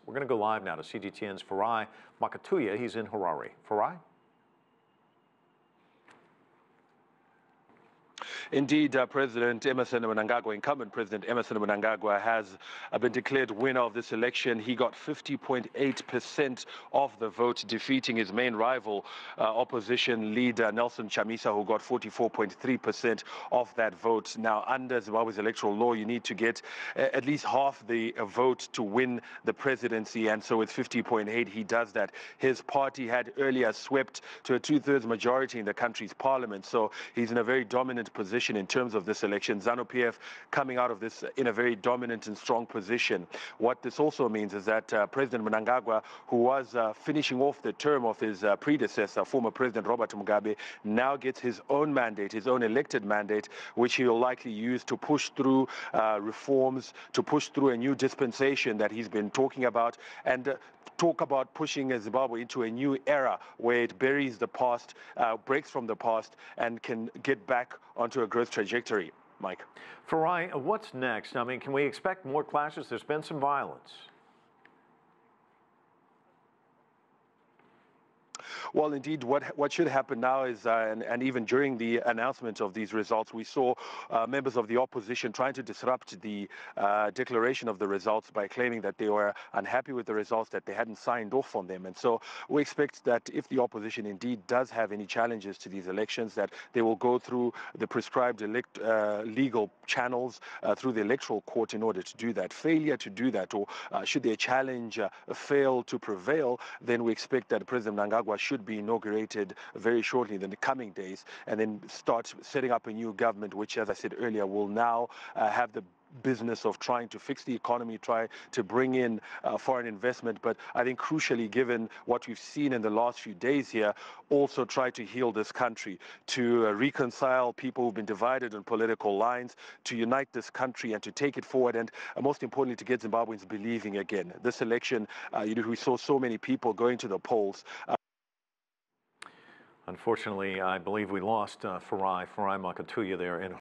We're going to go live now to CGTN's Farai Mwakutuya. He's in Harare. Farai? Indeed, President Emmerson Mnangagwa, incumbent President Emmerson Mnangagwa, has been declared winner of this election. He got 50.8% of the vote, defeating his main rival, opposition leader Nelson Chamisa, who got 44.3% of that vote. Now, under Zimbabwe's electoral law, you need to get at least half the vote to win the presidency, and so with 50.8, he does that. His party had earlier swept to a two-thirds majority in the country's parliament, so he's in a very dominant position in terms of this election. ZANU-PF coming out of this in a very dominant and strong position. What this also means is that President Mnangagwa, who was finishing off the term of his predecessor, former President Robert Mugabe, now gets his own mandate, his own elected mandate, which he will likely use to push through reforms, to push through a new dispensation that he's been talking about, and talk about pushing Zimbabwe into a new era where it buries the past, breaks from the past, and can get back onto a growth trajectory. Mike. Farai, what's next? I mean, can we expect more clashes? There's been some violence. Well, indeed, what should happen now is, and even during the announcement of these results, we saw members of the opposition trying to disrupt the declaration of the results by claiming that they were unhappy with the results, that they hadn't signed off on them. And so we expect that if the opposition indeed does have any challenges to these elections, that they will go through the prescribed legal channels through the electoral court in order to do that. Failure to do that, or should their challenge fail to prevail, then we expect that President Mnangagwa should be inaugurated very shortly in the coming days, and then start setting up a new government, which, as I said earlier, will now have the business of trying to fix the economy, try to bring in foreign investment, but I think crucially, given what we've seen in the last few days here, also try to heal this country, to reconcile people who've been divided on political lines, to unite this country and to take it forward, and most importantly, to get Zimbabweans believing again. This election, we saw so many people going to the polls. Unfortunately, I believe we lost Farai Mwakutuya there in